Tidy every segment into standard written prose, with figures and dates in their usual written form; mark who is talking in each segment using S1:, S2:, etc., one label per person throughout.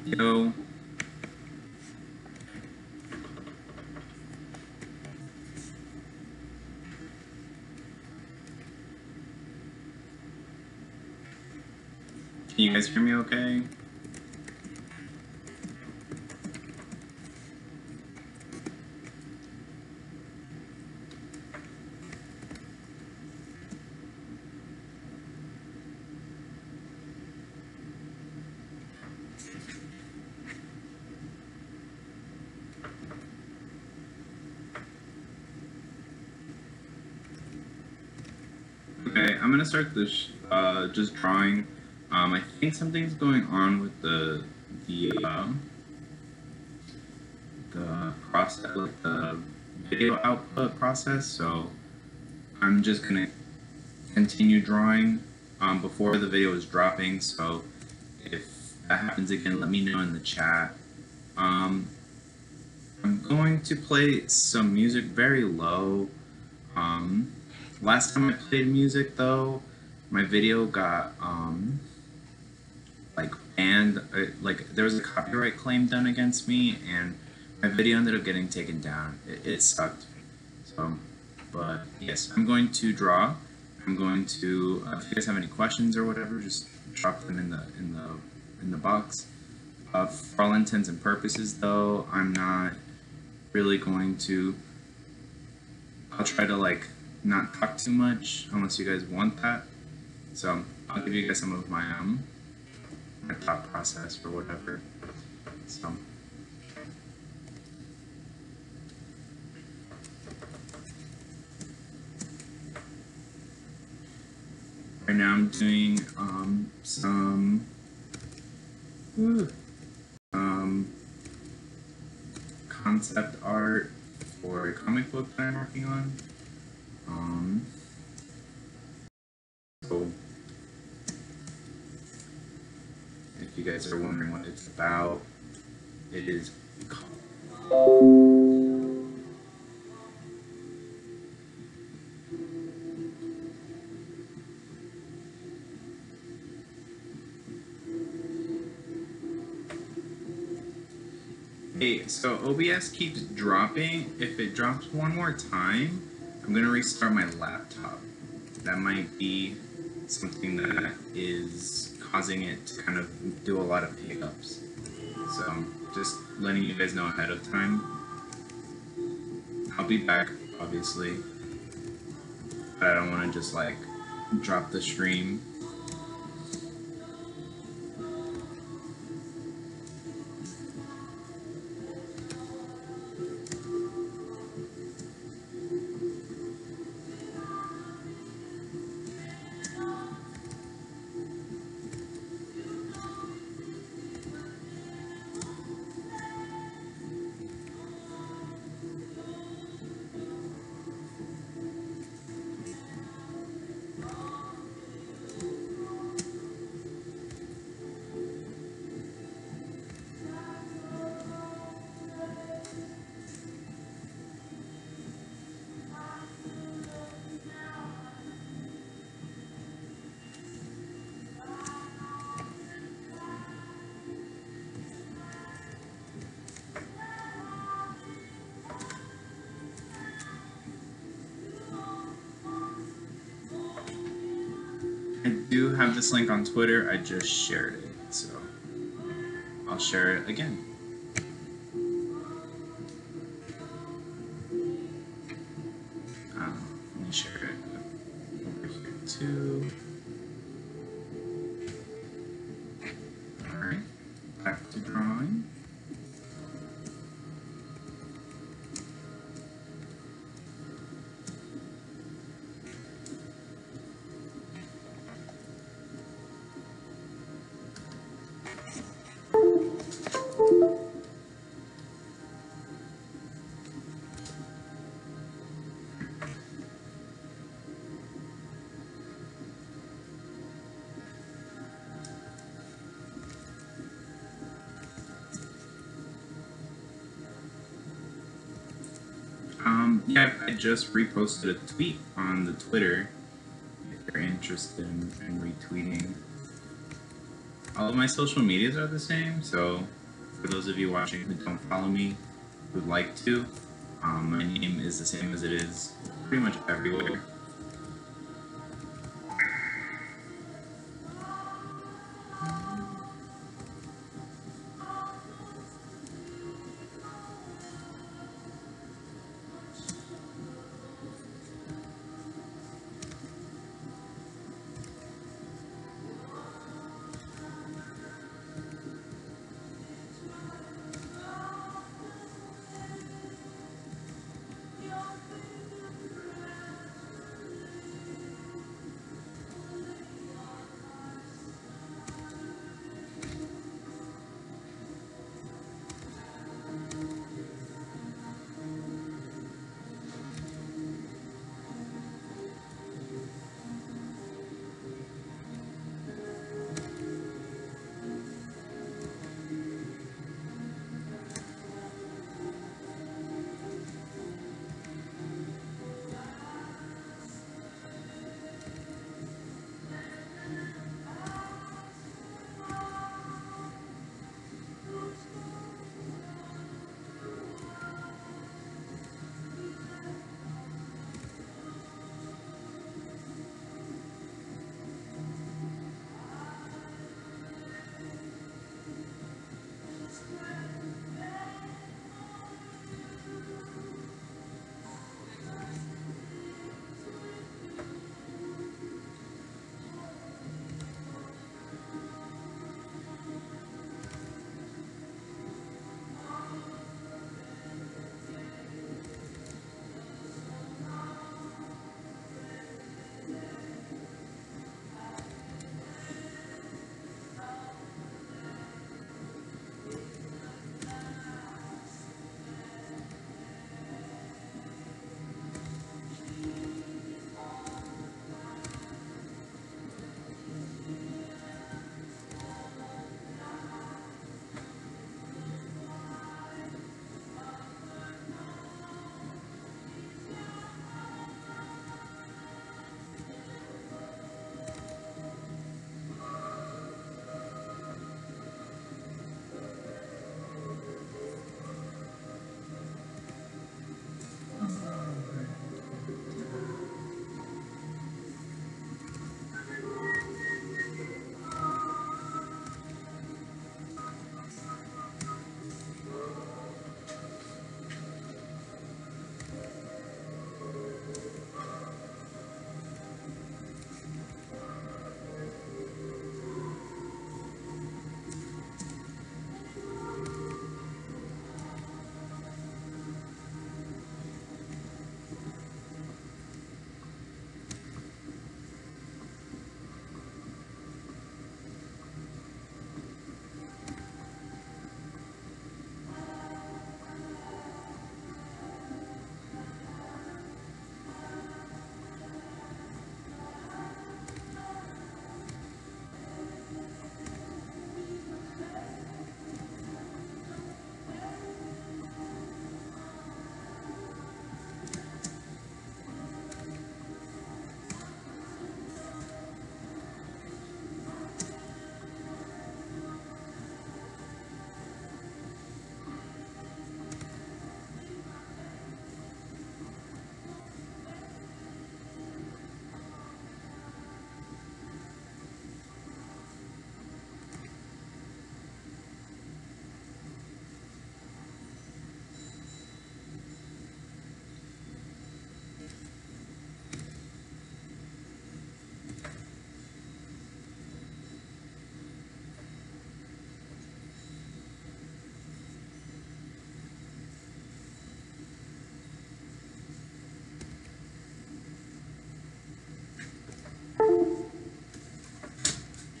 S1: Yo. Can you guys hear me okay? Okay, I'm gonna start this just drawing. I think something's going on with the process, like the video output process. So I'm just gonna continue drawing before the video is dropping. So if that happens again, let me know in the chat. I'm going to play some music very low. Last time I played music though, my video got like banned. Like there was a copyright claim done against me, and my video ended up getting taken down. It sucked. So, but yes, I'm going to draw. I'm going to. If you guys have any questions or whatever, just drop them in the box. For all intents and purposes, though, I'm not really going to. I'll try to like not talk too much unless you guys want that. So I'll give you guys some of my thought process or whatever. So right now I'm doing some concept art for a comic book that I'm working on. So if you guys are wondering what it's about, it is Hey, so OBS keeps dropping. If it drops one more time, I'm gonna restart my laptop. That might be something that is causing it to kind of do a lot of hiccups. So just letting you guys know ahead of time. I'll be back, obviously, but I don't want to just like drop the stream. I do have this link on Twitter. I just shared it, so I'll share it again. Let me share it over here too. All right, back to drawing. Yeah, I just reposted a tweet on the Twitter if you're interested in retweeting. All of my social medias are the same, so For those of you watching who don't follow me, who'd like to, my name is the same as it is pretty much everywhere.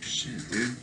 S1: Shit, dude.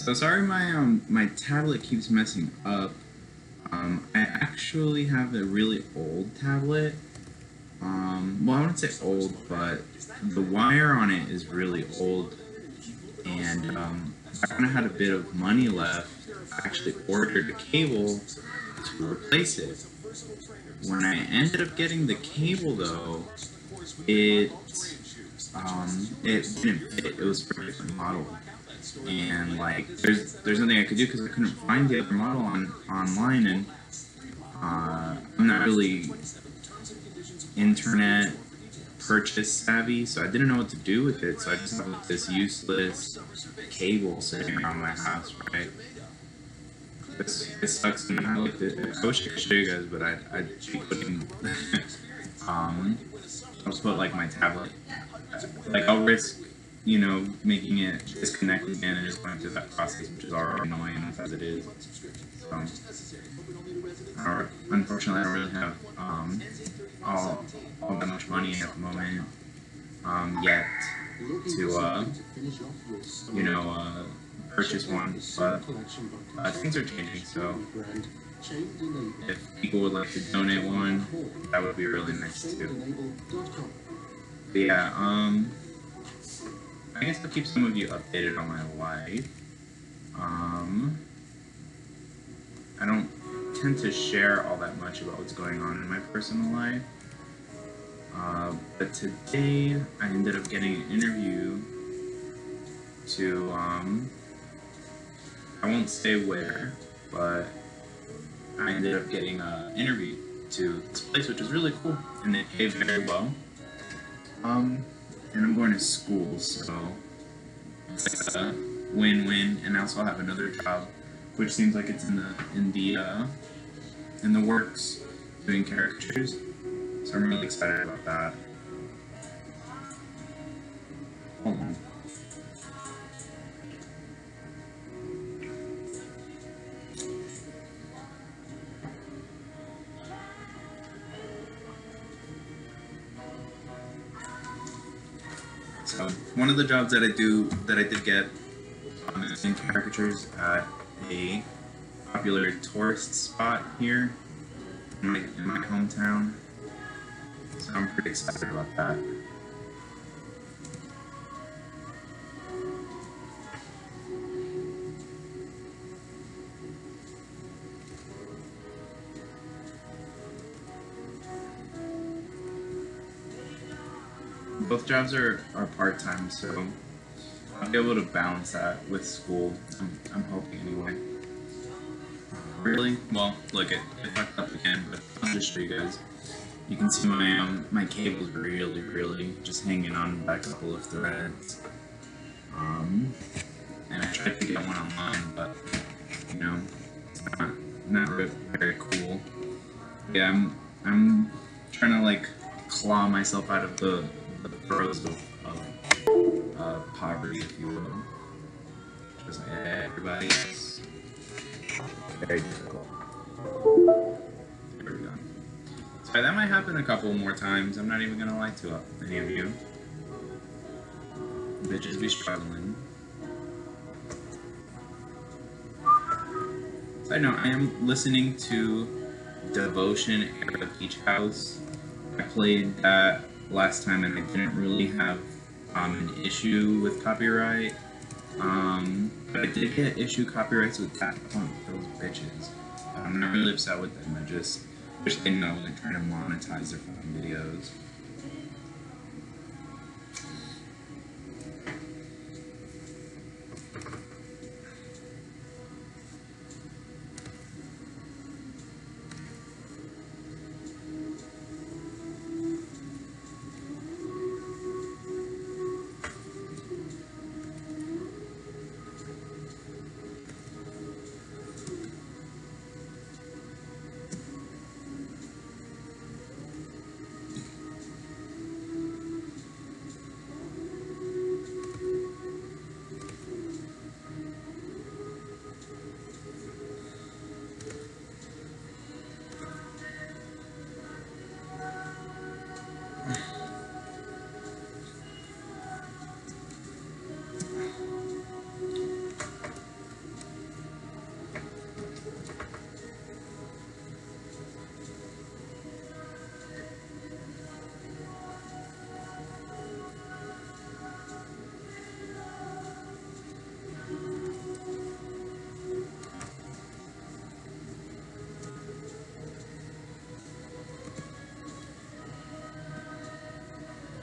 S1: So sorry, my tablet keeps messing up. I actually have a really old tablet. Well, I wouldn't say old, but the wire on it is really old, and I kind of had a bit of money left. I actually ordered a cable to replace it. When I ended up getting the cable, though, it it didn't fit. It was for a different model, and like there's nothing I could do because I couldn't find the other model online, and I'm not really internet purchase savvy, so I didn't know what to do with it. So I just have this useless cable sitting around my house, right? This sucks. And I looked at it. I wish I could show you guys, but I'd be putting I'll put like my tablet. Like I'll risk, making it disconnect again and just going through that process, which is already annoying enough as it is. So, unfortunately, I don't really have all that much money at the moment yet to purchase one, but things are changing. So if people would like to donate one, that would be really nice too. But yeah, I guess I'll keep some of you updated on my life. I don't tend to share all that much about what's going on in my personal life. But today I ended up getting an interview to, I won't say where, but I ended up getting an interview to this place, which is really cool, and they pay very well. And I'm going to school, so it's like a win-win, and I also have another job, which seems like it's in the works, doing caricatures. So I'm really excited about that. Hold on. So one of the jobs that I did get in caricatures at a popular tourist spot here in my hometown. So I'm pretty excited about that. Both jobs are part-time, so I'll be able to balance that with school. I'm hoping anyway. Really? Well, look, it fucked up again, but I'll just show you guys. You can see my cable's really just hanging on by a couple of threads. And I tried to get one online, but it's not very cool. Yeah, I'm trying to like claw myself out of the throes of poverty, if you will. Just like everybody else. Very difficult. There we go. So that might happen a couple more times. I'm not even gonna lie to any of you. Bitches be struggling. So I know I am listening to Devotion at the Beach House. I played that last time and I didn't really have an issue with copyright. But I did get issue copyrights with Daft Punk, those bitches. I'm not really upset with them. I just wish they know they're trying to monetize their fucking videos.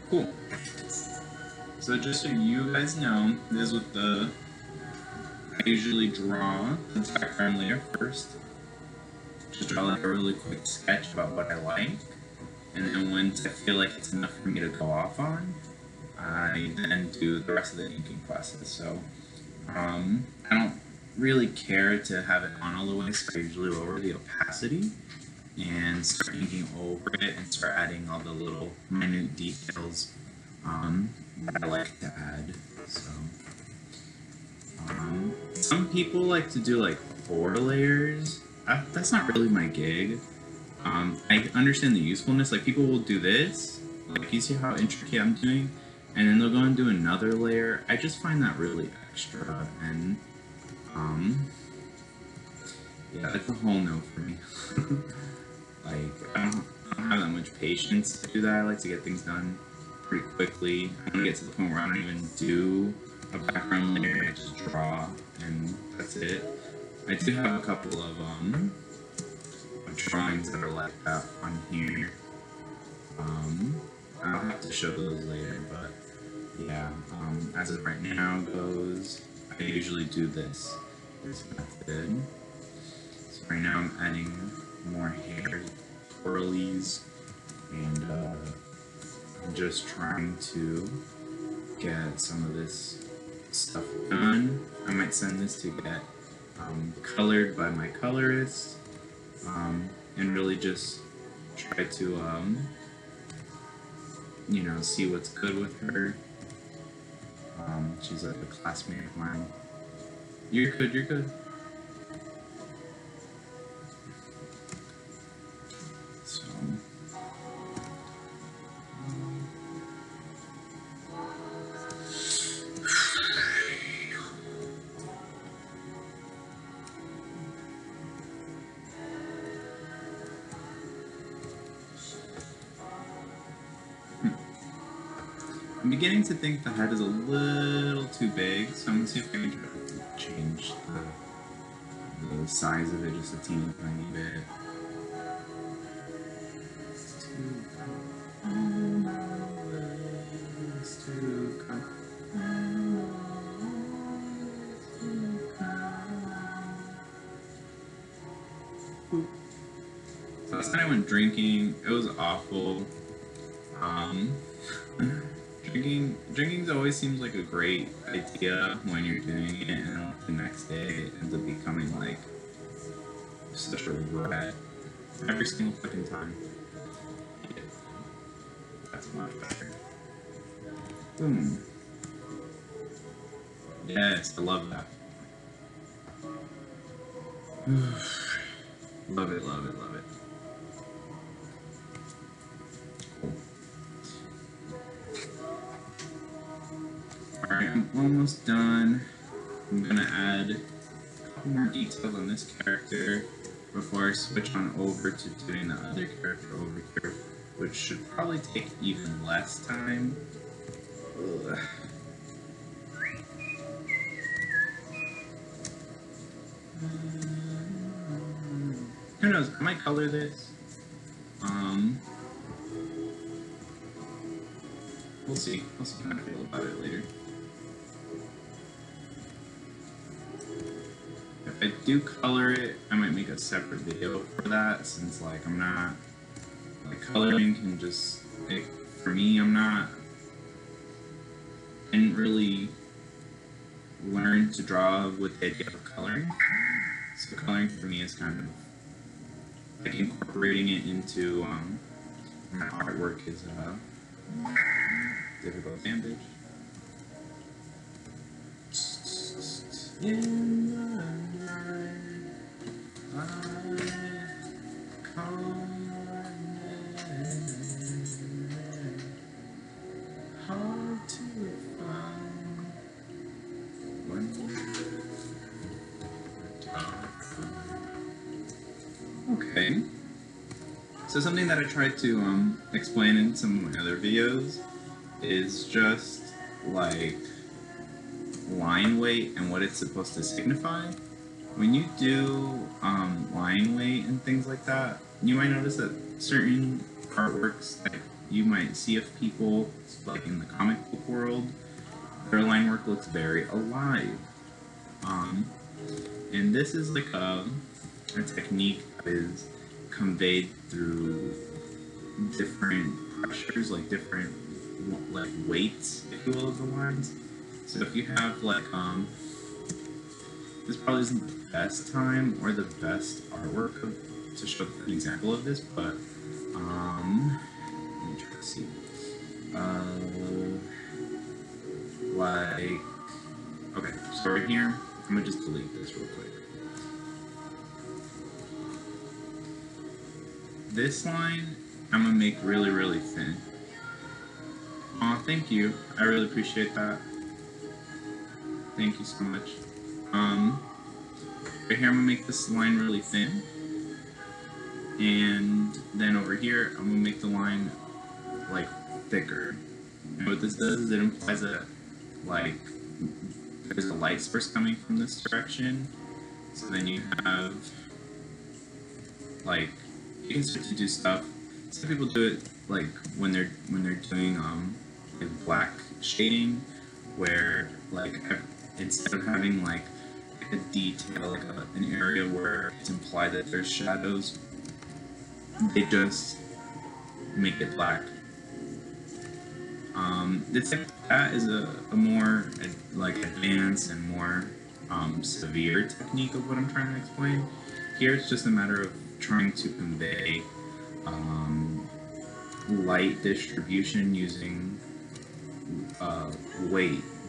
S1: Cool. So just so you guys know, this is what I usually draw the background layer first. Just draw like a really quick sketch about what I like, and then once I feel like it's enough for me to go off on, I then do the rest of the inking process. So I don't really care to have it on all the way, so I usually lower the opacity and start inking over it and start adding all the little minute details that I like to add. So some people like to do like 4 layers. That's not really my gig. I understand the usefulness. Like, people will do this, like, you see how intricate I'm doing, and then they'll go and do another layer. I just find that really extra, and yeah, it's a whole no for me. Like, I don't have that much patience to do that. I like to get things done pretty quickly. I want to get to the point where I don't even do a background layer. I just draw, and that's it. I do have a couple of drawings that are like that on here. I'll have to show those later, but yeah, as of right now goes, I usually do this method. So right now I'm adding more hair twirlies, and I'm just trying to get some of this stuff done. I might send this to get colored by my colorist, and really just try to you know, see what's good with her. She's like a classmate of mine. You're good, you're good. So I'm beginning to think the head is a little too big, so I'm gonna see if I can try to change the size of it just a teeny tiny bit. So last night I went drinking. It was awful. Drinking's always seems like a great idea when you're doing it, and the next day it ends up becoming like such a regret every single fucking time. Yeah, that's much better. Boom. Yes, I love that. Love it, love it, love it. Alright, I'm almost done. I'm gonna add a couple more details on this character before I switch on over to doing the other character over here, which should probably take even less time. Ugh. Who knows? I might color this. We'll see. We'll see how I feel about it later. If I do color it, I might make a separate video for that, since like I'm not, like, coloring can just, like, for me, I didn't really learn to draw with the idea of coloring. So coloring for me is kind of like incorporating it into my artwork is difficult bandage. In the night, I call your name, hard to find when you're okay. So something that I tried to explain in some of my other videos is just like line weight and what it's supposed to signify. When you do line weight and things like that, you might notice that certain artworks that you might see of people, like in the comic book world, their line work looks very alive. And this is like a technique that is conveyed through different pressures, like different like weights, if you will, of the lines. So if you have like this probably isn't the best time or the best artwork to show an example of this, but let me try to see. Like, okay, so right here, I'm gonna just delete this real quick. This line, I'm gonna make really, really thin. Aw, thank you. I really appreciate that. Thank you so much. Right here, I'm gonna make this line really thin. And then over here, I'm gonna make the line like thicker. And what this does is it implies that like there's a light source coming from this direction. So then you have like you can start to do stuff. Some people do it like when they're doing like black shading, where like instead of having like a detail, like an area where it's implied that there's shadows, they just make it black. That is a more like advanced and more severe technique of what I'm trying to explain. Here it's just a matter of trying to convey light distribution using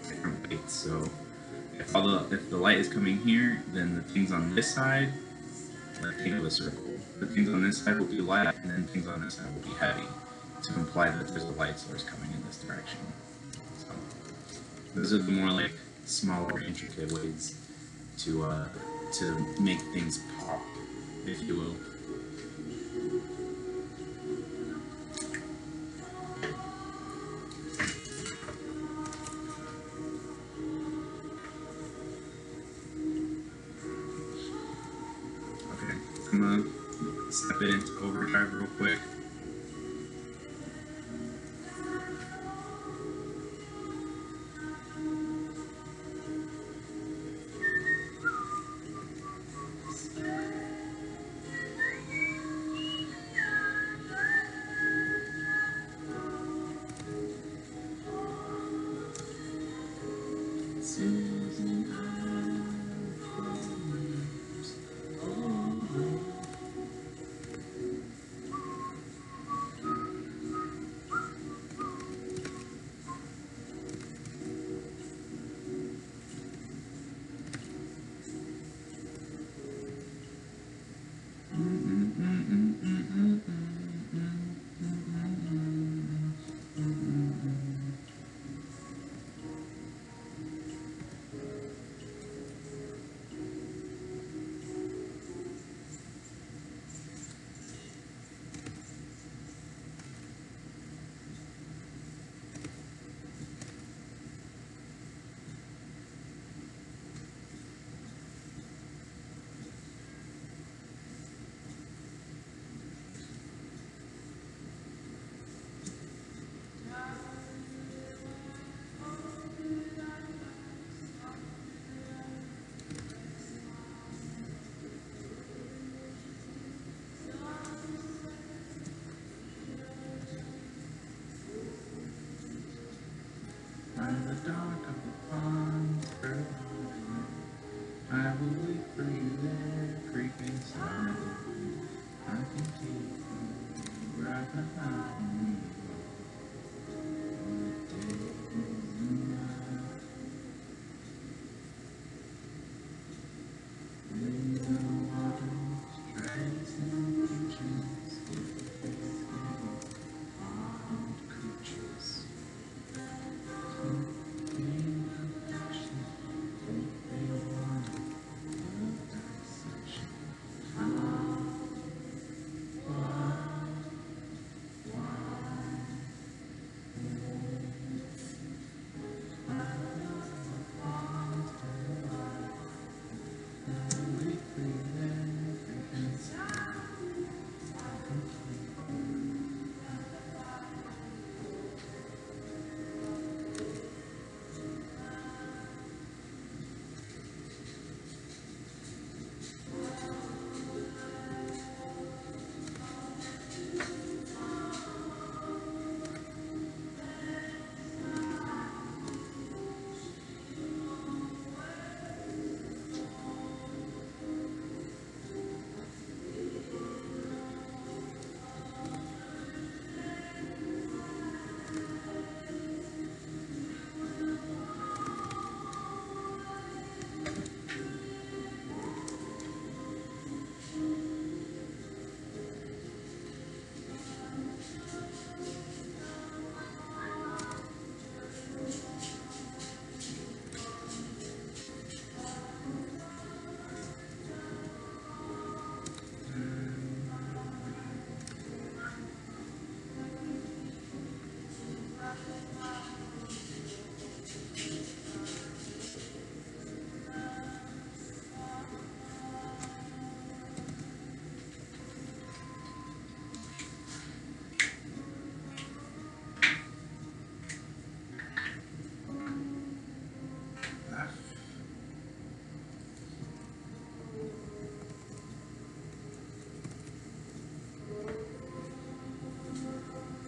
S1: different weights. So if the light is coming here, then the things on this side, like think of a circle, the things on this side will be light, and then things on this side will be heavy, to imply that there's a light source coming in this direction. So those are the more like smaller, intricate ways to make things pop, if you will. Okay, I'm gonna step it into overdrive real quick. In the dark of the pond, I will wait for you there, creeping silently. I can keep you right behind me.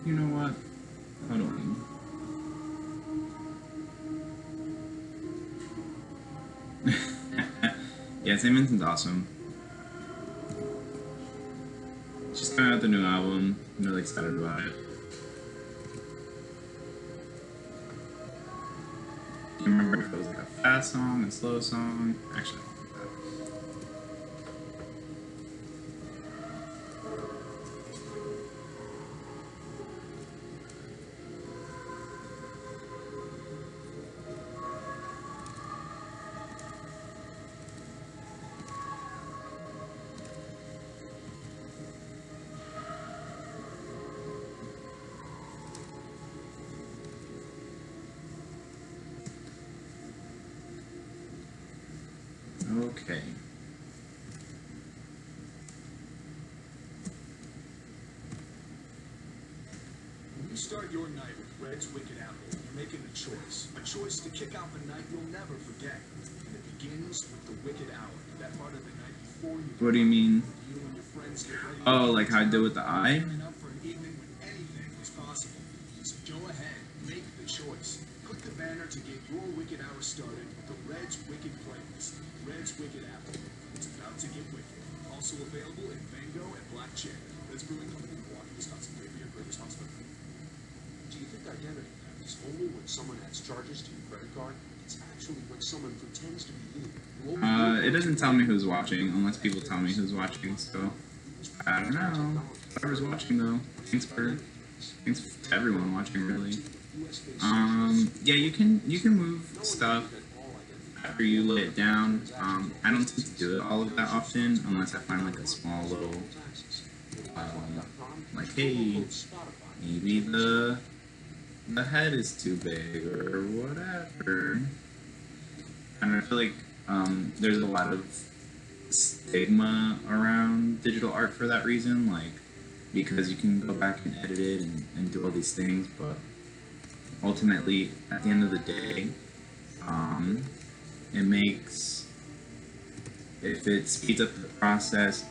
S1: You know what? Hold on. Yeah, St. Vincent's awesome. Just coming out the new album. I'm really excited about it. Do you remember if it was like a fast song, a slow song? Actually, I don't think that. Okay.
S2: When you start your night with Red's Wicked Apple, you're making a choice. A choice to kick off a night you'll never forget. And it begins with the Wicked Hour, that part of the night before you.
S1: What do you mean?
S2: You and your friends get ready.
S1: Oh, like how I did with the eye?
S2: Up for an evening when anything is possible. So go ahead, make the choice. Click the banner to get your Wicked Hour started with the Red's Wicked playlist. Red's Wicked Apple. It's about to get wicked. Also available in Mango and Black Cherry. Red's Brewing Company, Milwaukee, Wisconsin. Great beer, great responsibility.
S3: Do you think identity theft is only when someone adds charges to your credit card? It's actually when someone pretends to be you.
S1: It doesn't tell me who's watching, unless people tell me who's watching, so I don't know. Whoever's watching though, thanks to everyone watching really. Yeah, you can move stuff after you lay it down. I don't tend to do it all of that often, unless I find like a small little, like hey, maybe the head is too big or whatever. And I feel like there's a lot of stigma around digital art for that reason, like because you can go back and edit it and do all these things, but ultimately at the end of the day, it makes, if it speeds up the process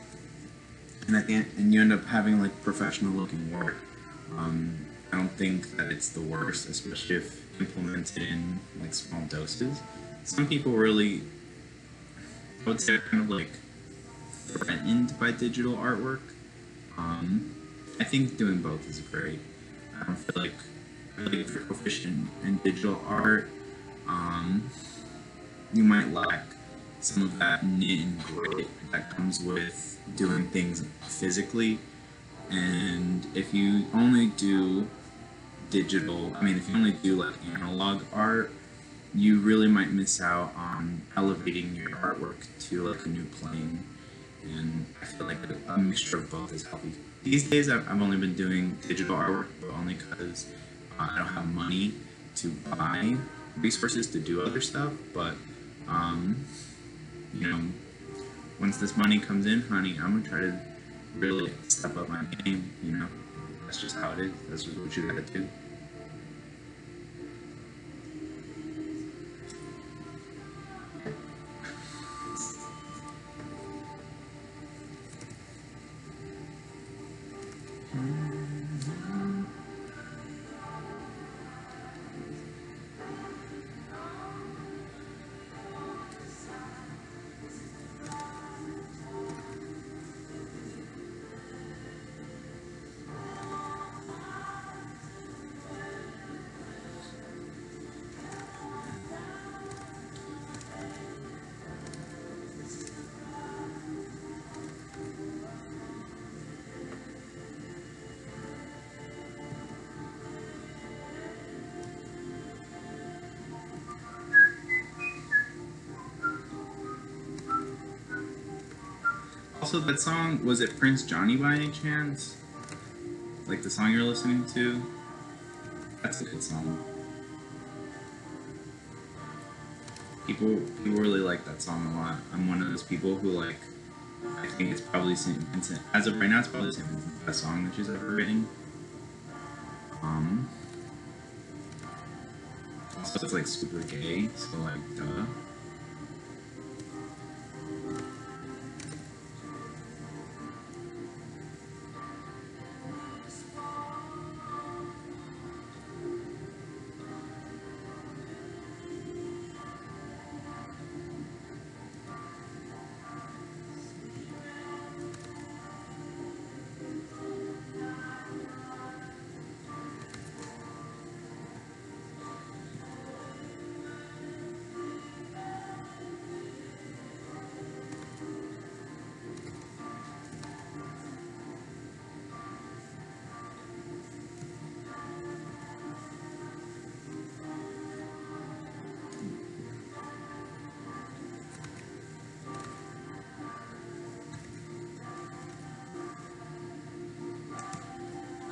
S1: and at the end, and you end up having like professional looking work, I don't think that it's the worst, especially if implemented in like small doses. Some people really, I would say, are kind of like threatened by digital artwork. I think doing both is great. I don't feel like really if you're proficient in digital art, you might lack some of that knit and grit that comes with doing things physically. And if you only do digital, if you only do like analog art, you really might miss out on elevating your artwork to like a new plane. And I feel like a mixture of both is healthy. These days, I've only been doing digital artwork, but only because I don't have money to buy resources to do other stuff. But you know, once this money comes in, honey, I'm gonna try to really step up my game. You know, that's just how it is. That's just what you gotta do. Also, that song, was it Prince Johnny by any chance? Like the song you're listening to? That's a good song. People really like that song a lot. I'm one of those people who like, I think it's probably St. Vincent, as of right now, it's probably St. Vincent's best song that she's ever written. Also it's like super gay, so like, duh.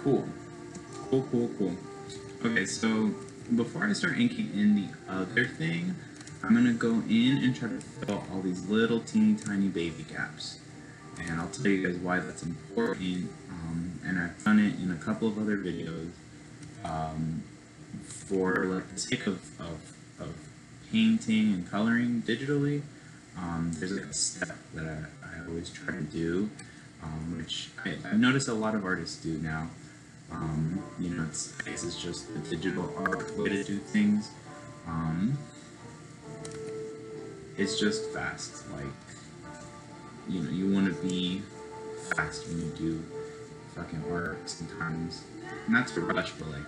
S1: Cool. Cool. Okay, so before I start inking in the other thing, I'm gonna go in and try to fill all these little teeny tiny baby gaps. And I'll tell you guys why that's important. And I've done it in a couple of other videos. For like the sake of painting and coloring digitally, there's like a step that I always try to do, which I've noticed a lot of artists do now. You know, it's just the digital art way to do things. It's just fast. Like, you know, you want to be fast when you do fucking art sometimes. Not to rush, but like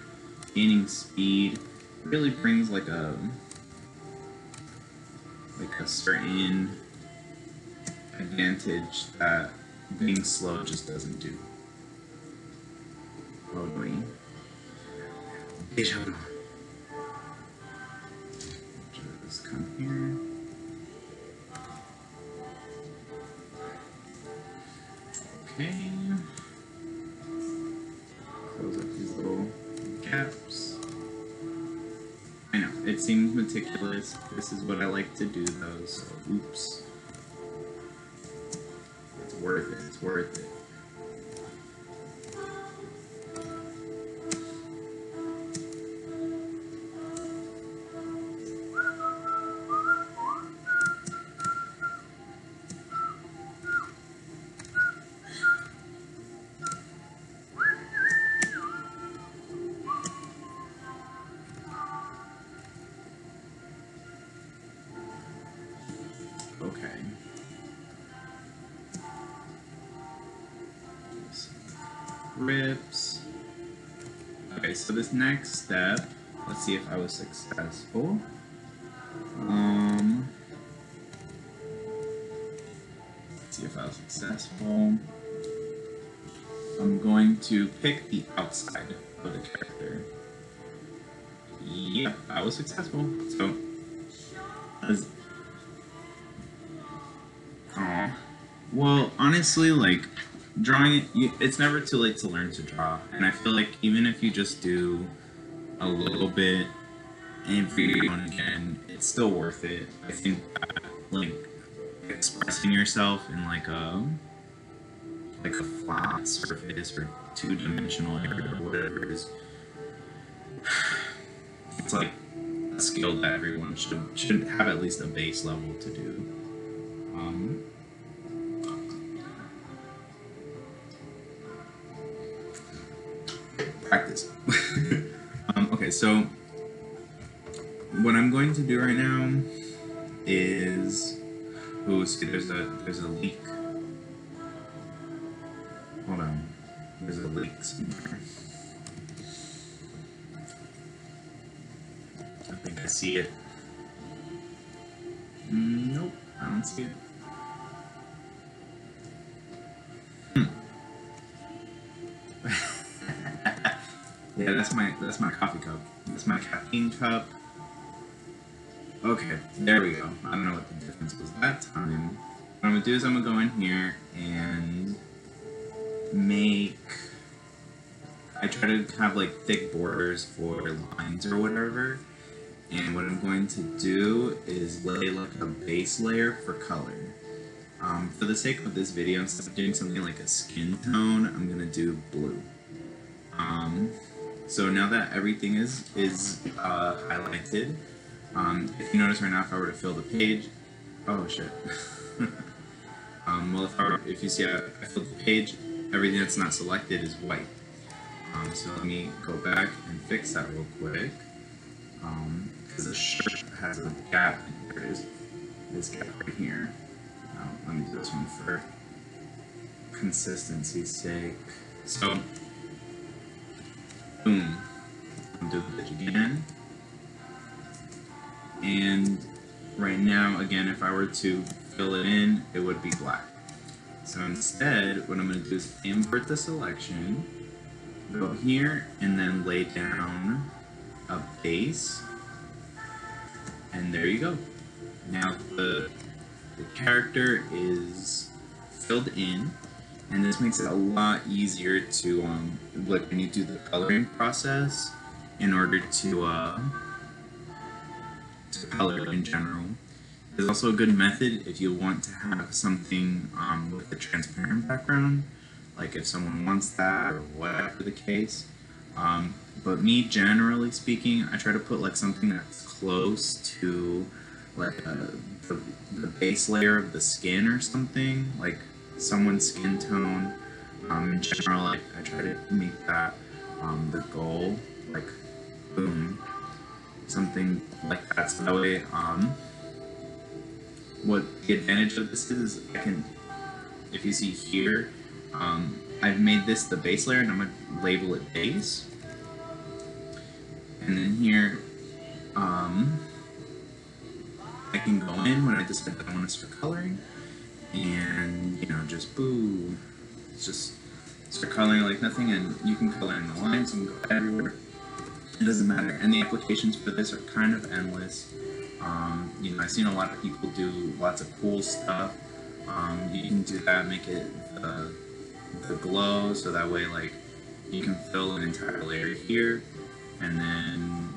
S1: gaining speed really brings like a certain advantage that being slow just doesn't do. Totally. Just come here. Okay. Close up these little gaps. I know, it seems meticulous. This is what I like to do though, so oops. It's worth it, it's worth it. Okay. Rips. Okay, so this next step, let's see if I was successful. Let's see if I was successful. I'm going to pick the outside of the character. Yep, I was successful. So, well, honestly, like, drawing it, it's never too late to learn to draw. And I feel like even if you just do a little bit every now and again, it's still worth it. I think that, like, expressing yourself in like a flat surface or two-dimensional area or whatever is, it's like a skill that everyone should have at least a base level to do. Practice. Okay, so what I'm going to do right now is, see, there's a leak. Hold on, there's a leak somewhere. I think I see it. Nope, I don't see it. Yeah, that's my coffee cup. That's my caffeine cup. Okay, there we go. I don't know what the difference was that time. What I'm gonna do is I'm gonna go in here and I try to have like thick borders for lines or whatever. And what I'm going to do is lay like a base layer for color. For the sake of this video, instead of doing something like a skin tone, I'm gonna do blue. So now that everything is highlighted, if you notice right now, if I were to fill the page, oh shit. Well, if you see I filled the page, everything that's not selected is white. So let me go back and fix that real quick. Because the shirt has a gap, and there is this gap right here. Let me do this one for consistency's sake. So, boom. I'll do the page again. And right now, again, if I were to fill it in, it would be black. So instead, what I'm going to do is invert the selection, go here, and then lay down a base. And there you go. Now the character is filled in, and this makes it a lot easier to like when you do the coloring process in order to color in general. There's also a good method if you want to have something with a transparent background, like if someone wants that or whatever the case. But me, generally speaking, I try to put like something that's close to like the base layer of the skin or something, like someone's skin tone. In general, I try to make that the goal, like boom, something like that. So that way, what the advantage of this is I can, if you see here, I've made this the base layer and I'm going to label it base. And then here, I can go in when I decide that I want to start coloring and, you know, just boo, just start coloring like nothing, and you can color in the lines and go everywhere. It doesn't matter. And the applications for this are kind of endless. You know, I've seen a lot of people do lots of cool stuff. You can do that, make it the glow, so that way, like, you can fill an entire layer here, and then,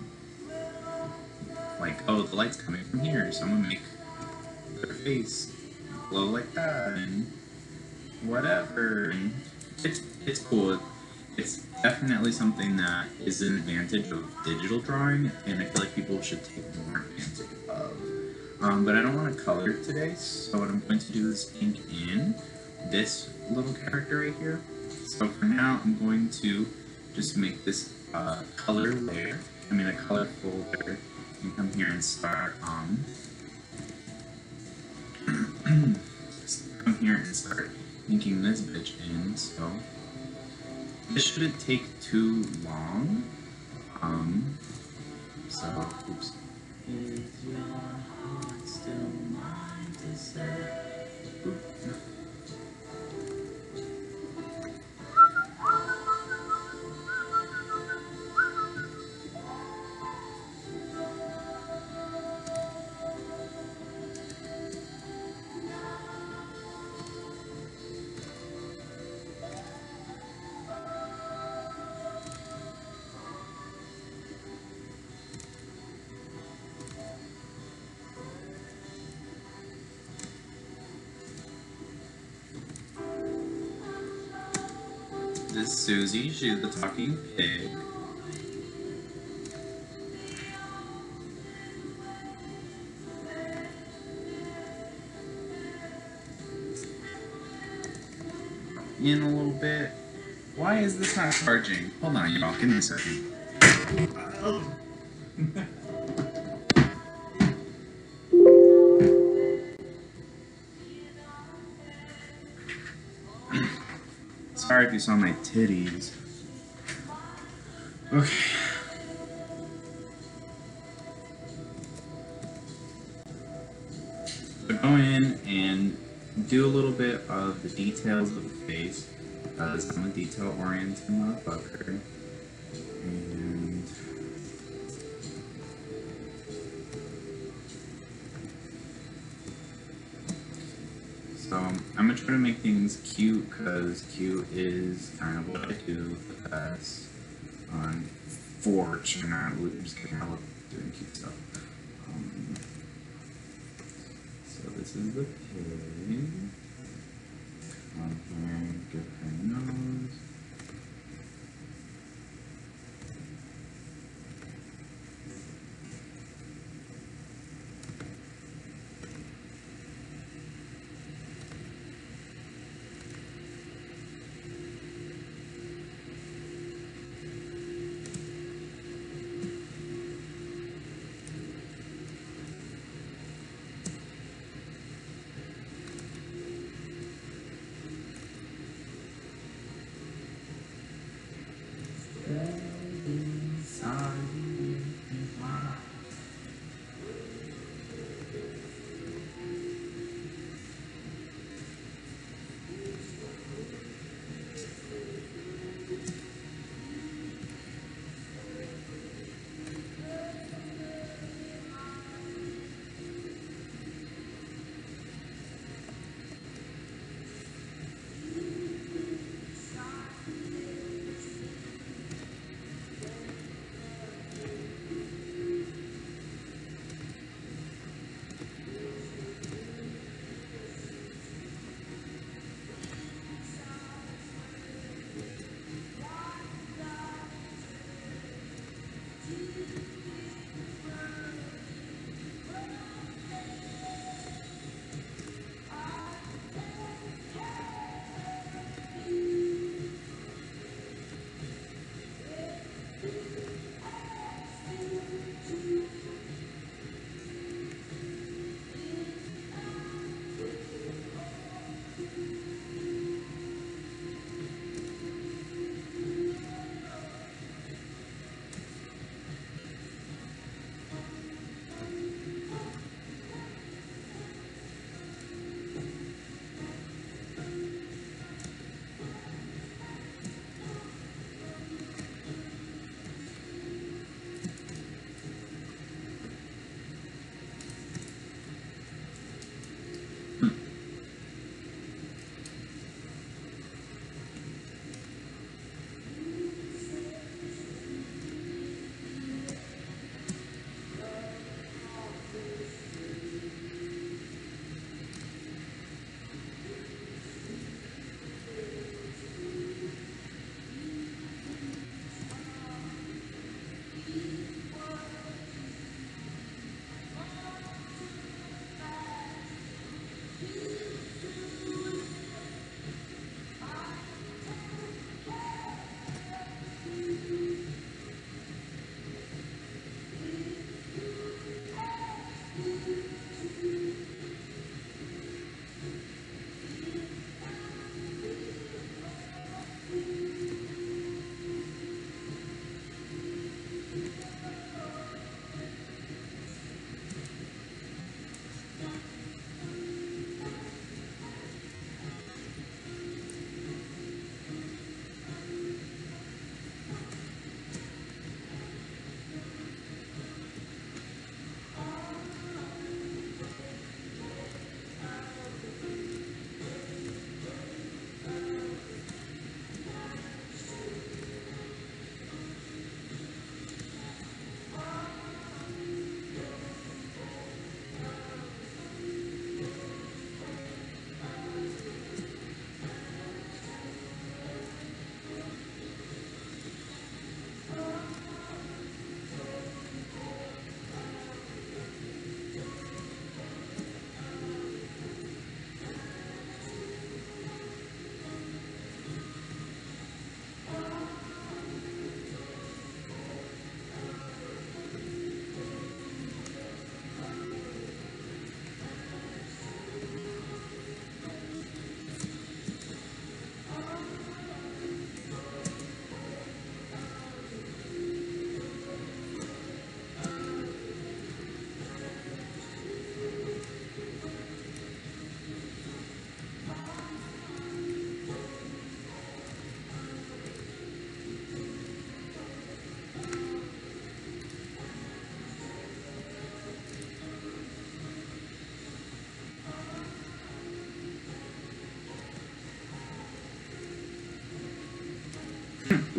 S1: like, oh, the light's coming from here, so I'm gonna make their face glow like that, and whatever. And it's cool. It's definitely something that is an advantage of digital drawing, and I feel like people should take more advantage of. But I don't want to color today, so what I'm going to do is ink in this little character right here. So for now, I'm going to just make this color layer, a color folder, and come here and start come here and start inking this bitch in. So this shouldn't take too long. So oops. Is your heart still mine to say? This is Susie, she's the talking pig. In a little bit. Why is this not charging? Hold on, y'all, give me a second. Sorry if you saw my titties. Okay. So go in and do a little bit of the details of the face, because I'm a detail-oriented motherfucker. And so I'm gonna try to make things cute, because cute is kind of what I do the best. Unfortunately, I'm just kidding, I love doing cute stuff. So this is the pig. On here, give her nose.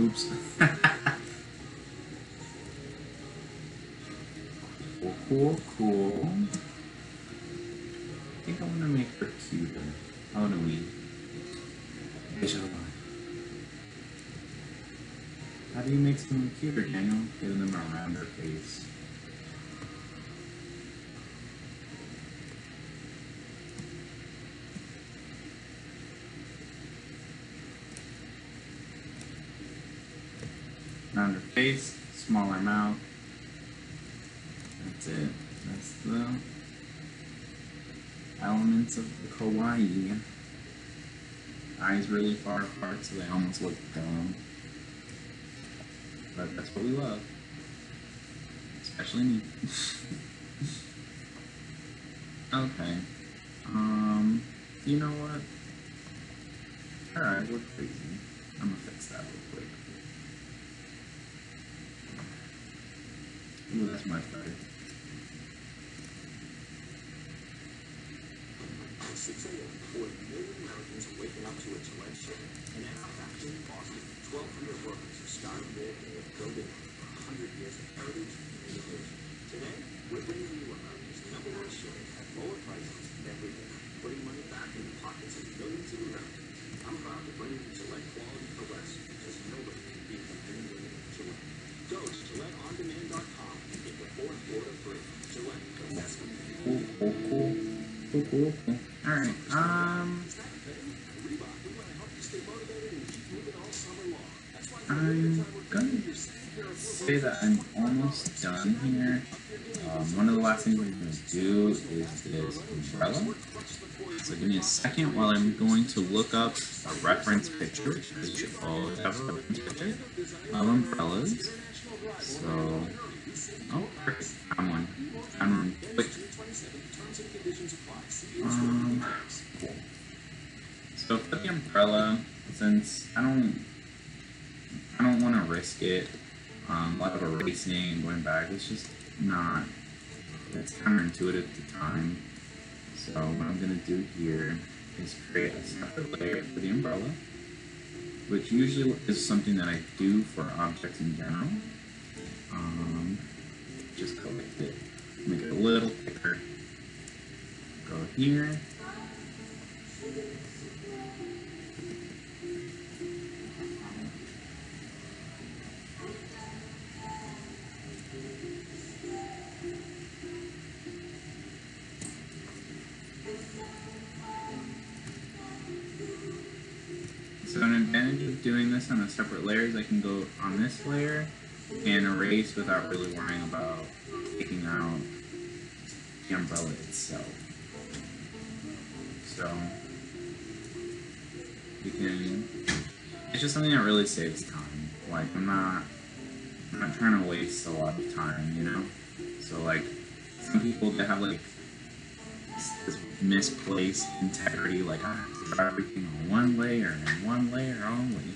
S1: Oops. Cool. I think I want to make her cuter. How do we? How do you make someone cuter, Daniel? Give them a rounder face. Rounder face, smaller mouth. That's it. That's the elements of the kawaii. Eyes really far apart, so they almost look dumb. But that's what we love. Especially me. Okay. You know what? Alright, we're crazy. I'm gonna fix that real quick. Ooh, that's much better.
S3: At 6 a.m., 40 million Americans are waking up to a Gillette shake. And at our factory in Boston, 1,200 workers are starting their day of building 100 years of heritage and innovation. Today, we're bringing you America's #1 shake at lower prices every day, putting money back in the pockets of millions of Americans. I'm proud to bring you Gillette quality for less, because nobody can beat the new Gillette. Go to GilletteOnDemand.com and get the 4th order free. Gillette, the best of
S1: Cool. Alright, I'm gonna say that I'm almost done here. One of the last things I'm going to do is this umbrella. So give me a second while I'm going to look up a reference picture, because you should always have a reference picture of umbrellas. So, oh, perfect. I'm one. Quick. Cool. So for the umbrella, since I don't want to risk it, a lot of erasing and going back, it's just not, it's counterintuitive to time. So what I'm going to do here is create a separate layer for the umbrella, which usually is something that I do for objects in general. Just collect it, make it a little thicker. Go here. So an advantage of doing this on a separate layer is I can go on this layer and erase without really worrying about taking out the umbrella itself. So you can, it's just something that really saves time. Like I'm not trying to waste a lot of time, you know? So like some people that have like this misplaced integrity, like I have to draw everything on one layer and one layer only.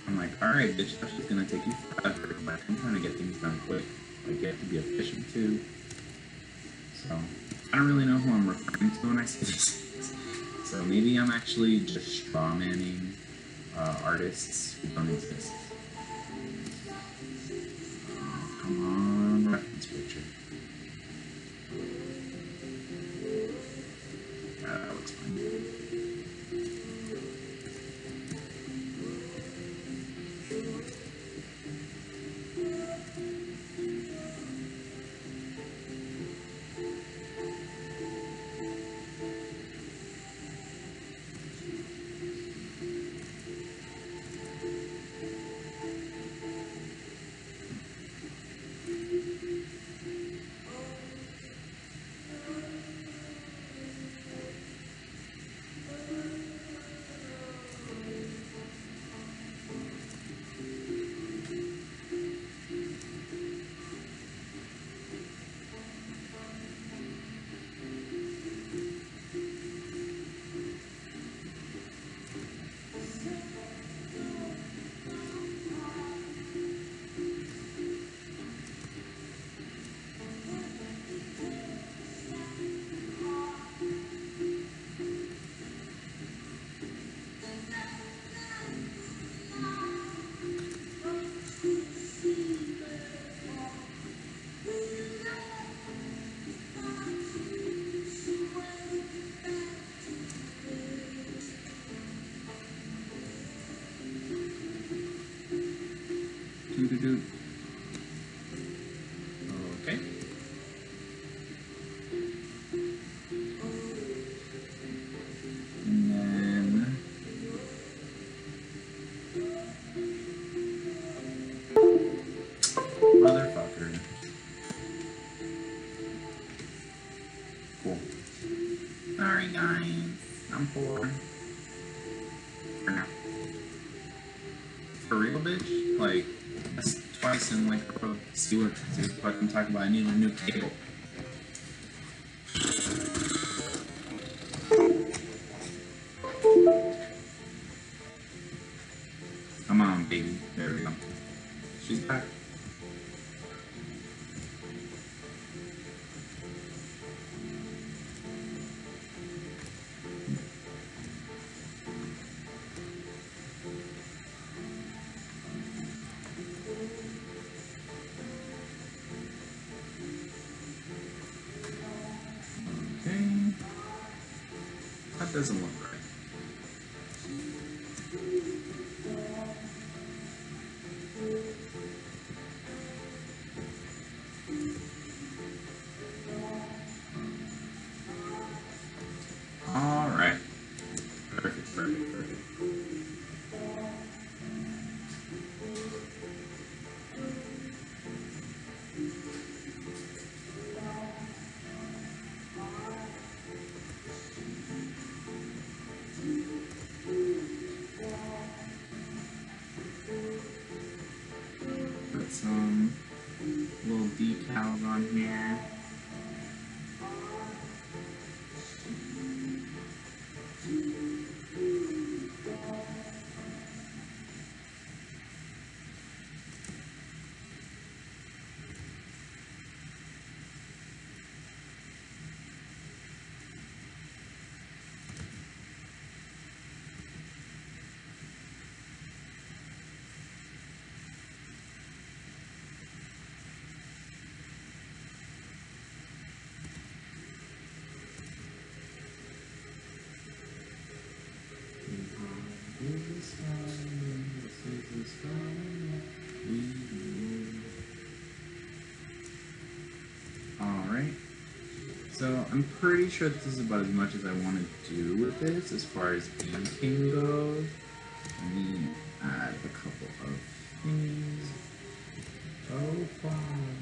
S1: I'm like, alright, bitch, that's just gonna take you forever. But I'm trying to get things done quick. Like you have to be efficient too. So I don't really know who I'm referring to when I say these things. So maybe I'm actually just strawmanning artists who don't exist. Come on, reference picture. That looks fine. motherfucker. Cool. Sorry guys, I'm poor. For now. For real, bitch? Like, that's twice in like a row. See what I'm talking about. I need a new cable. Come on, baby. There we go. She's back. Okay. That doesn't look right. All right. Perfect, perfect, perfect. Put some little decals on here. Alright, so I'm pretty sure this is about as much as I want to do with this as far as inking goes. Let me add a couple of things. So far,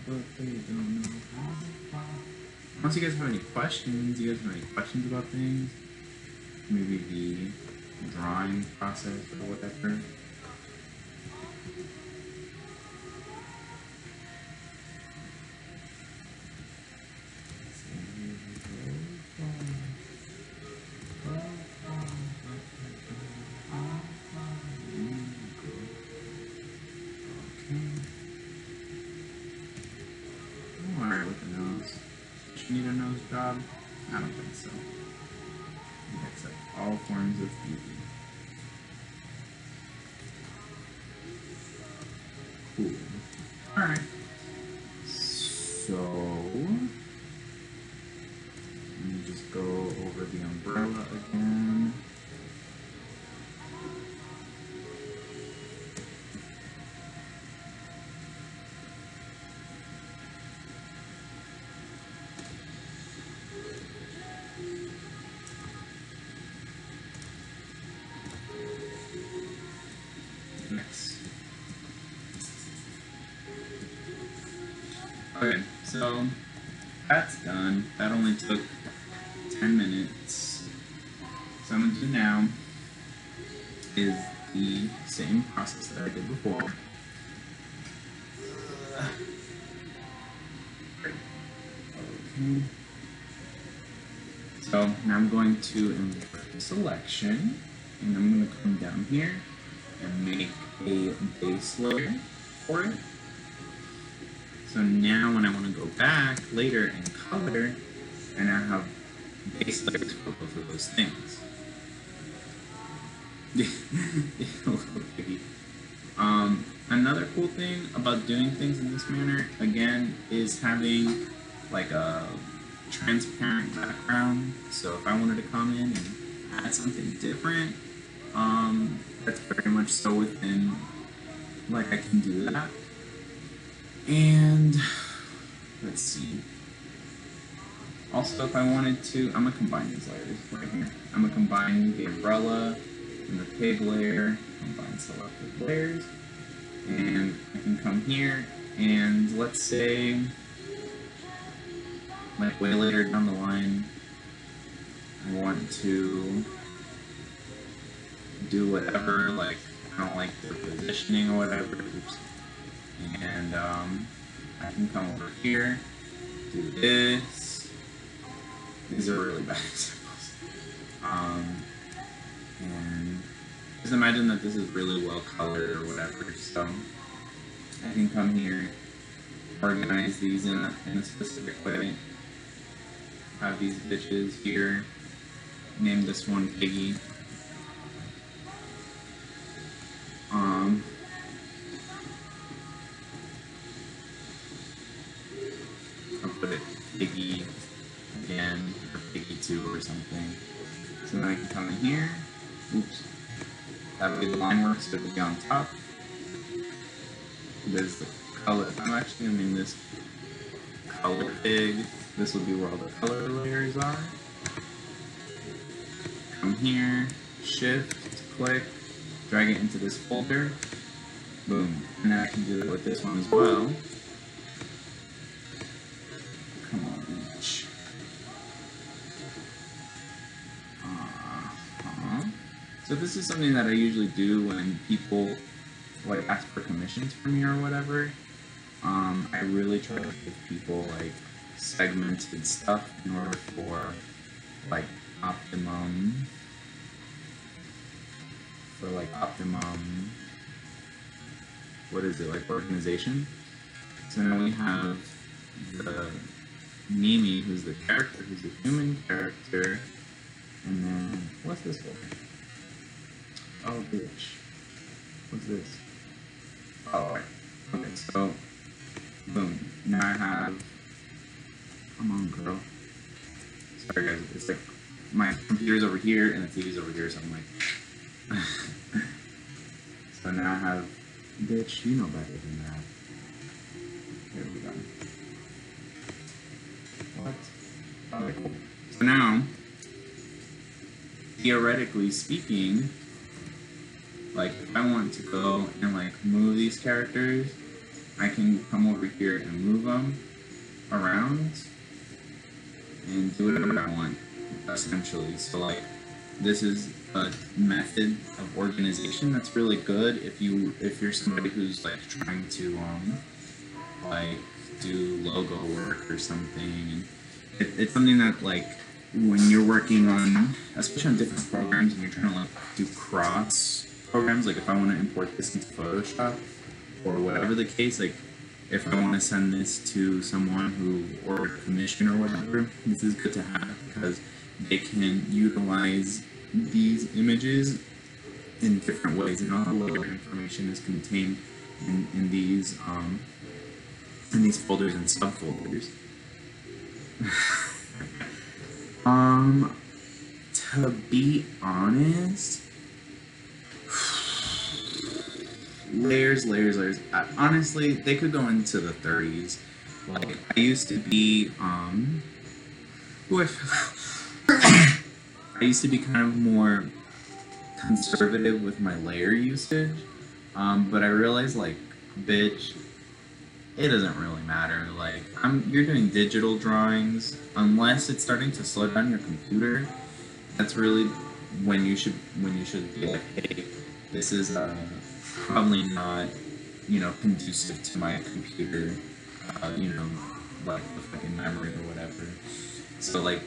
S1: but they don't know how far. Unless you guys have any questions, about things? Maybe the drawing process or whatever. I'm alright with the nose. Does she need a nose job? I don't think so. We accept all forms of beauty. Cool. Alright. So let me just go over the umbrella again. Nice. Okay, so that's done. That only took 10 minutes. So I'm going to do now is the same process that I did before. Okay. So now I'm going to invert selection, and I'm going to come down here and make a base layer for it. So now when I want to go back later and color, I now have base layers for both of those things. Another cool thing about doing things in this manner, again, is having like a transparent background. So if I wanted to come in and add something different, that's very much so within, like, I can do that. And let's see. Also, if I wanted to, I'm gonna combine these layers right here. I'm gonna combine the umbrella and the pig layer, combine selected layers, and I can come here And let's say, like way later down the line, I want to do whatever, like I don't like the positioning or whatever. Oops. And I can come over here, do this. These are really bad examples. And just imagine that this is really well colored or whatever. So I can come here, organize these in a specific way. Have these bitches here. Name this one Piggy. I'll put it Piggy again, or Piggy 2 or something. So then I can come in here. Oops. That way the line works, so it'll be on top. There's the color. I'm actually gonna name this color pig. This will be where all the color layers are. Come here, shift, click, drag it into this folder. Boom. And now I can do it with this one as well. Come on, each. So this is something that I usually do when people like ask for commissions from me or whatever. I really try to give people like segmented stuff in order for like optimum what is it, like organization. So now we have the Mimi, who's the character, who's the human character, and then what's this for? Oh bitch. What's this? Oh, right. Okay, so boom. Now I have, come on girl. Sorry guys, it's like my computer's over here and the TV's over here, so I'm like so now I have, bitch, you know better than that. Here we go. What? Okay, cool. So now, theoretically speaking, like if I want to go and like move these characters, I can come over here and move them around and do whatever I want, essentially. So like this is a method of organization that's really good if you're somebody who's like trying to like do logo work or something. It's something that like when you're working on, especially on different programs, and you're trying to like do cross programs, like if I want to import this into Photoshop or whatever the case, like if I want to send this to someone who, or a commission or whatever, this is good to have because they can utilize these images in different ways, and all the other information is contained in these folders and subfolders. To be honest, layers. Honestly, they could go into the 30s. Like I used to be, I used to be kind of more conservative with my layer usage, but I realized like, bitch, it doesn't really matter. Like, you're doing digital drawings, unless it's starting to slow down your computer. That's really when you should be like, hey, this is probably not, conducive to my computer, like the fucking memory or whatever. So like,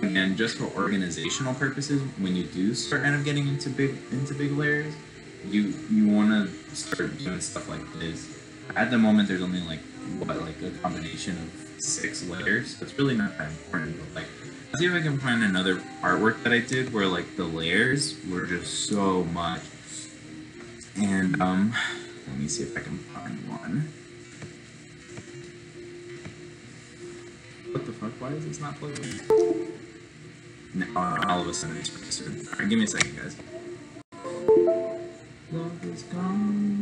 S1: again, just for organizational purposes, when you do start kind of getting into big layers, you want to start doing stuff like this. At the moment, there's only like a combination of 6 layers, so it's really not that important. But like, let's see if I can find another artwork that I did where like the layers were just so much. And let me see if I can find one. What the fuck? Why is this not plugged in? Now all of a sudden it's registered. Alright, give me a second, guys. Love is gone.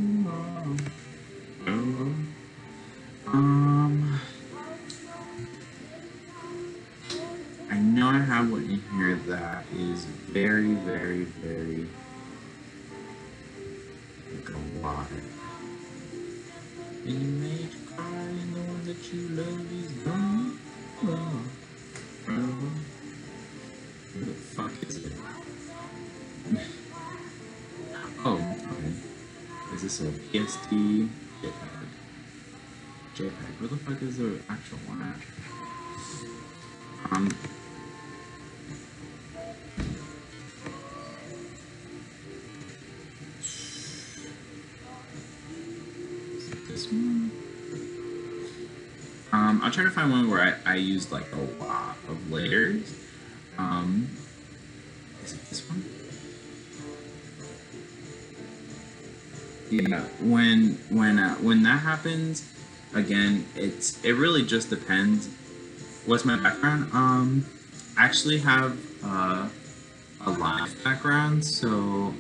S1: I know I have one in here that is very, very, very like a lot. In nature. you love is wrong. Wrong. Wrong. Where the fuck is it? Oh, okay. Is this a PSD? JPEG. JPEG. Where the fuck is the actual one? Is it this one? I'll try to find one where I used like a lot of layers. Is it this one? Yeah, when that happens, again, it really just depends. What's my background? I actually have a live background, so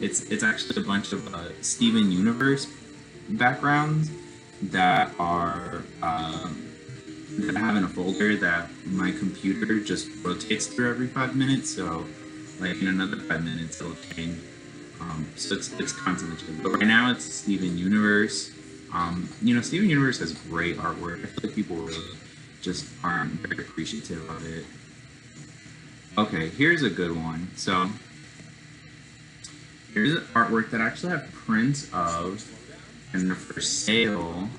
S1: it's actually a bunch of Steven Universe backgrounds that are that I have in a folder that my computer just rotates through every 5 minutes. So, like in another 5 minutes, it'll change. So it's constantly changing. But right now, it's Steven Universe. Steven Universe has great artwork. I feel like people really just aren't very appreciative of it. Okay, here's a good one. So here's an artwork that I actually have prints of, and they're for sale.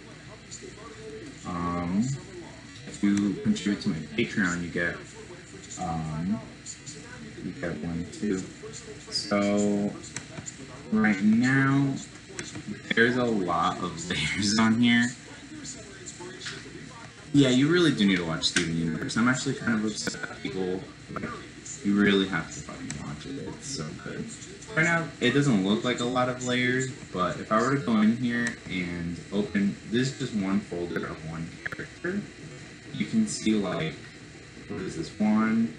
S1: If you contribute to my Patreon, you get one too. So right now, there's a lot of layers on here. Yeah, you really do need to watch Steven Universe. I'm actually kind of upset that people, like, you really have to fucking watch it. It's so good. Right now, it doesn't look like a lot of layers, but if I were to go in here and open, this is just one folder of one character. You can see, like, what is this? 1,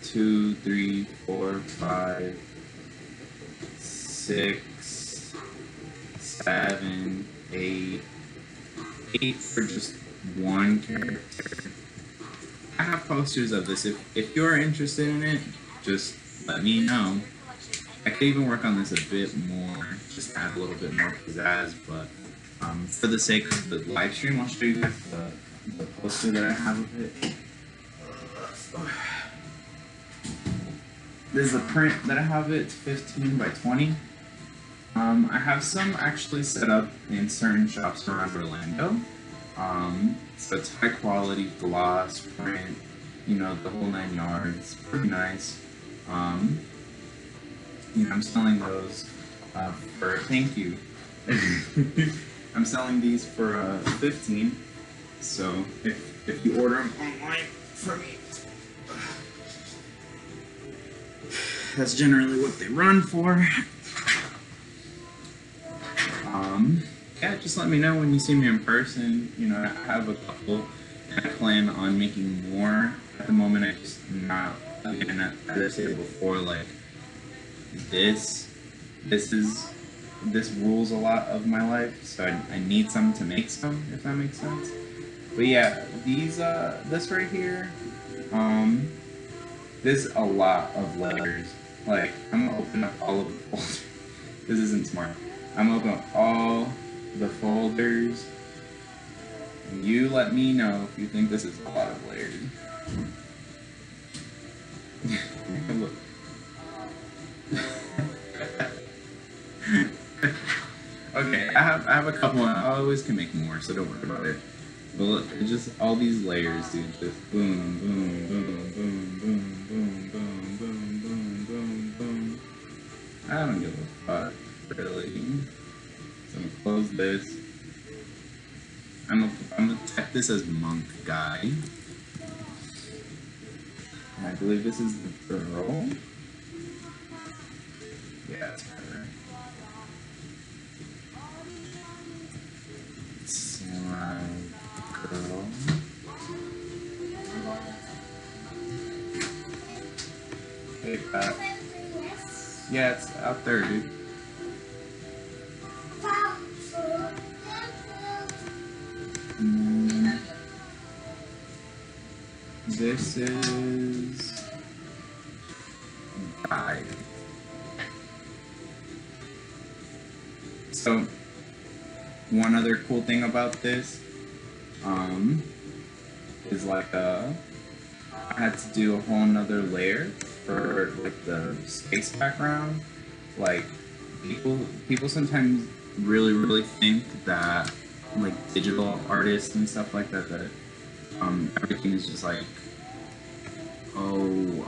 S1: 2, 3, 4, 5, 6, 7, 8 for just one character. I have posters of this. If you're interested in it, just let me know. I could even work on this a bit more, just add a little bit more pizzazz, but for the sake of the live stream, I'll show you guys the poster that I have of it. This is a print that I have. It's 15 by 20. I have some actually set up in certain shops around Orlando. So it's high quality gloss print, the whole 9 yards. Pretty nice. I'm selling those for, thank you. I'm selling these for 15. So if you order them online from me, that's generally what they run for. Yeah, just let me know when you see me in person. I have a couple. I plan on making more. At the moment, I just not. Again, as I said before, like this rules a lot of my life. So I need some to make some, if that makes sense. But yeah, this right here, there's a lot of layers. Like, I'm gonna open up all of the folders. This isn't smart. I'm gonna open up all the folders. And you let me know if you think this is a lot of layers. Look. Okay, I have a couple. I always can make more, so don't worry about it. But look, it's just all these layers, dude. Just boom, boom, boom, boom, boom, boom, boom, boom, boom, boom, boom. I don't give a fuck, really. So I'm gonna close this. I'm gonna type this as Monk Guy. And I believe this is the girl. Yeah, it's her. Samurai girl. Hey, Pat. Yeah, it's out there, dude. This is Guy. So, one other cool thing about this um, is like I had to do a whole nother layer for like the space background. Like people sometimes really think that like digital artists and stuff like that everything is just like oh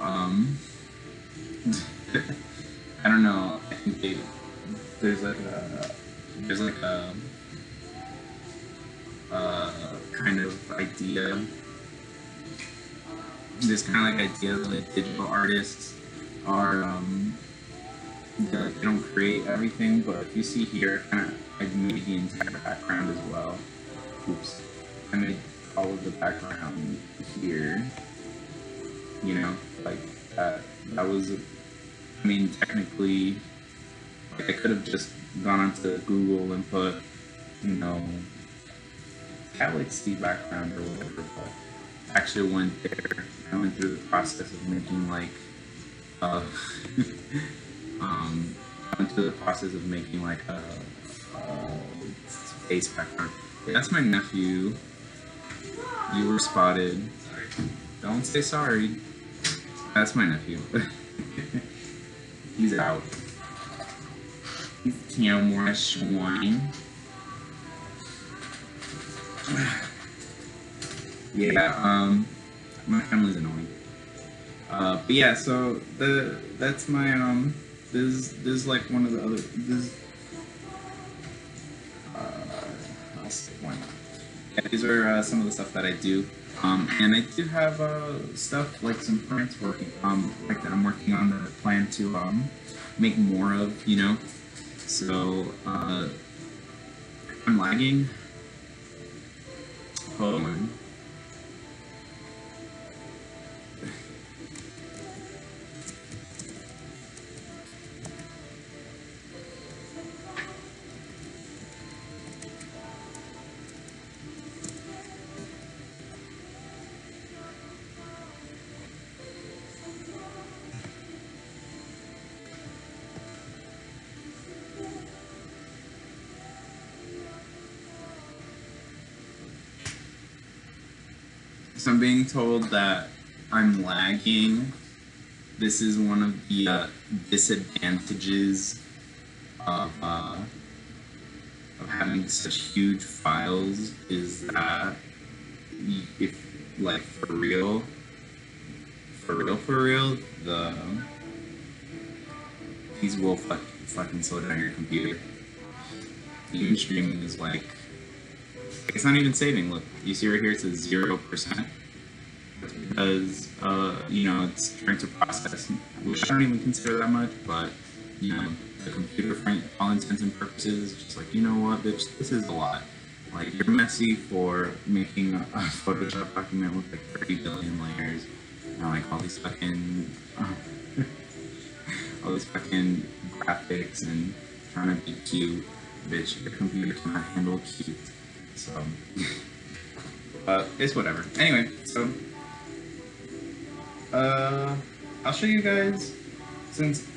S1: I don't know. I think there's like a kind of idea. This kind of like idea that like digital artists are they don't create everything, but if you see here, kind of I made the entire background as well. Oops, I made all of the background here. You know, like that. That was, I mean, technically, like I could have just gone onto Google and put, you know, galaxy background or whatever, but actually went there. I went through the process of making like, I went through the process of making like a space background. Yeah, that's my nephew. You were spotted. Sorry. Don't say sorry. That's my nephew. He's out. He's camera swine. Yeah, my family's annoying. But yeah, so that's my this is like one of the other I'll say one. Yeah, these are some of the stuff that I do. And I do have stuff like some plants working like that I'm working on that I plan to make more of, you know. So I'm lagging. Hold on. So I'm being told that I'm lagging. This is one of the disadvantages of having such huge files is that if like for real, these will fucking slow down your computer. Even streaming is like, it's not even saving. Look, you see right here it says 0%. That's because you know, it's trying to process, which I don't even consider that much, but you know, the computer for all intents and purposes is just like, you know what, bitch, this is a lot. Like, you're messy for making a Photoshop document with like 30 billion layers, you know, like all these fucking graphics and trying to be cute. Bitch, your computer cannot handle cute. So, it's whatever. Anyway, so, I'll show you guys, since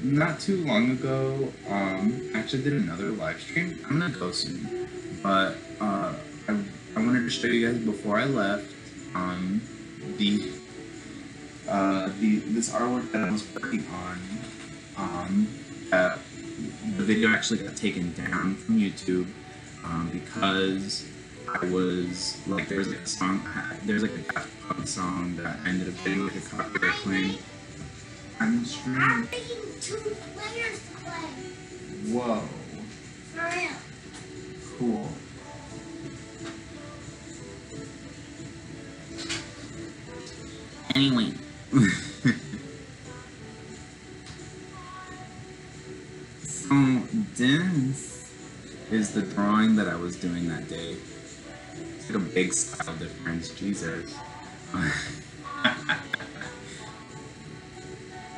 S1: not too long ago, I actually did another live stream. I'm gonna go soon, but, I wanted to show you guys before I left, this artwork that I was working on, the video actually got taken down from YouTube, because I was like, there's like a Daft Punk song that ended up getting like a copyright claim. I'm streaming.
S4: I'm making 2 players play.
S1: Whoa.
S4: For real.
S1: Cool. Anyway. So this is the drawing that I was doing that day. It's like a big style difference, Jesus.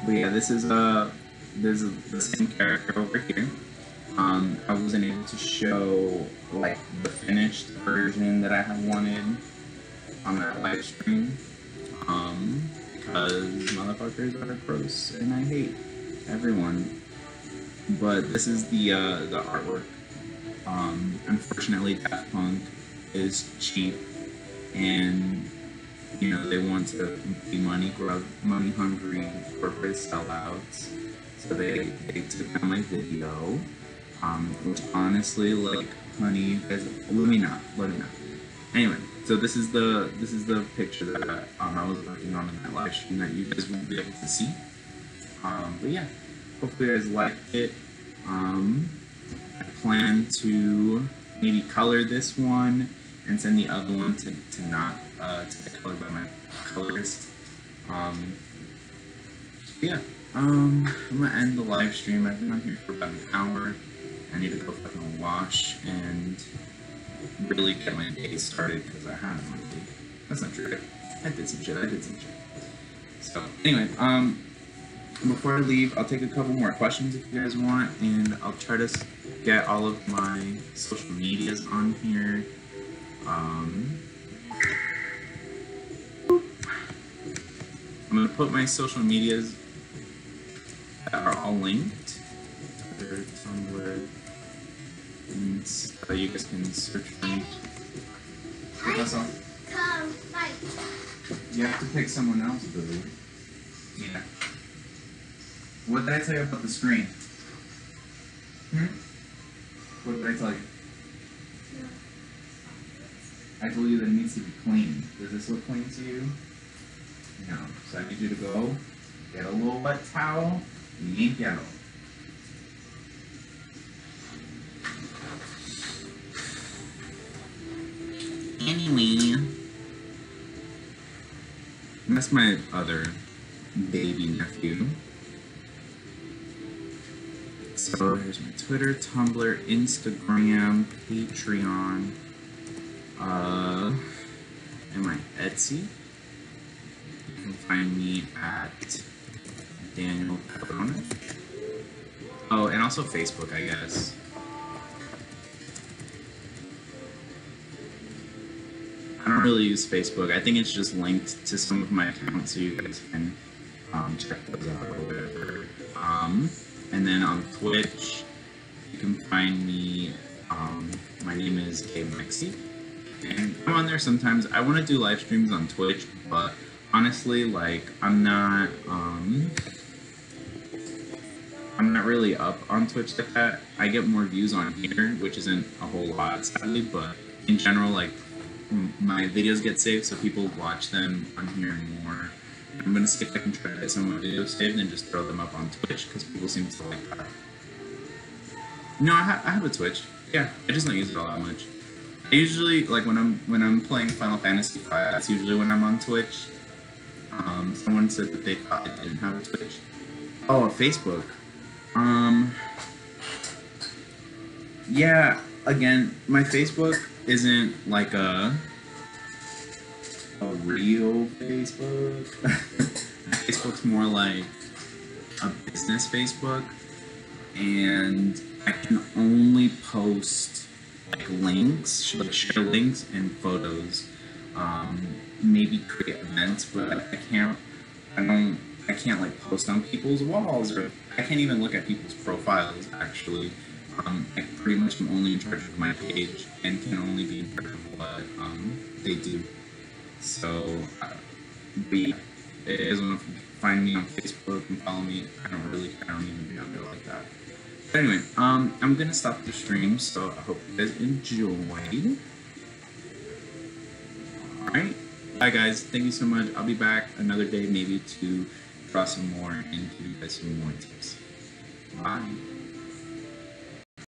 S1: But yeah, this is the same character over here. I wasn't able to show like the finished version that I had wanted on that live stream, because motherfuckers are gross and I hate everyone. But this is the artwork. Unfortunately, Daft Punk is cheap, and you know they want to be money hungry corporate sellouts. So they took down my video, which honestly, like, honey, you guys, let me know. Anyway, so this is the picture that I was working on in that live stream that you guys won't be able to see. But yeah, hopefully you guys liked it. I plan to maybe color this one and send the other one to the color by my colorist. Yeah. I'm gonna end the live stream. I've been on here for about an hour. I need to go fucking wash and really get my day started because I haven't really. That's not true. I did some shit. So anyway, before I leave, I'll take a couple more questions if you guys want, and I'll try to get all of my social medias on here. I'm gonna put my social medias that are all linked. Twitter, Tumblr, and so you guys can search for me. That's all.
S4: Come fight.
S1: You have to pick someone else, Billy. Yeah. What did I tell you about the screen? What did I tell you? I told you that it needs to be clean. Does this look clean to you? No. So I need you to go get a little wet towel and limpiarlo. Anyway, that's my other baby nephew. So here's my Twitter, Tumblr, Instagram, Patreon, and my Etsy. You can find me at Daniel Pepperoni. Oh, and also Facebook, I guess. I don't really use Facebook. I think it's just linked to some of my accounts, so you guys can check those out or whatever. And then on Twitch, you can find me. My name is Gabe Mexi, and I'm on there sometimes. I want to do live streams on Twitch, but honestly, like, I'm not really up on Twitch like that. I get more views on here, which isn't a whole lot, sadly, but in general, like, my videos get saved, so people watch them on here more. I'm gonna see if I can try to get some of my videos saved and just throw them up on Twitch, because people seem to like that. No, I have a Twitch. Yeah, I just don't use it all that much. I usually, like, when I'm playing Final Fantasy V, that's usually when I'm on Twitch. Someone said that they thought I didn't have a Twitch. Oh, Facebook. Yeah, again, my Facebook isn't like a real Facebook. Facebook's more like a business Facebook, and I can only post like links, like share links and photos. Maybe create events, but I can't like post on people's walls, or I can't even look at people's profiles actually. I pretty much am only in charge of my page and can only be in charge of what they do. So, but yeah, if you guys want to find me on Facebook and follow me, I don't even be on there like that. But anyway, I'm gonna stop the stream, so I hope you guys enjoyed. Alright, bye guys, thank you so much. I'll be back another day maybe to draw some more and give you guys some more tips. Bye.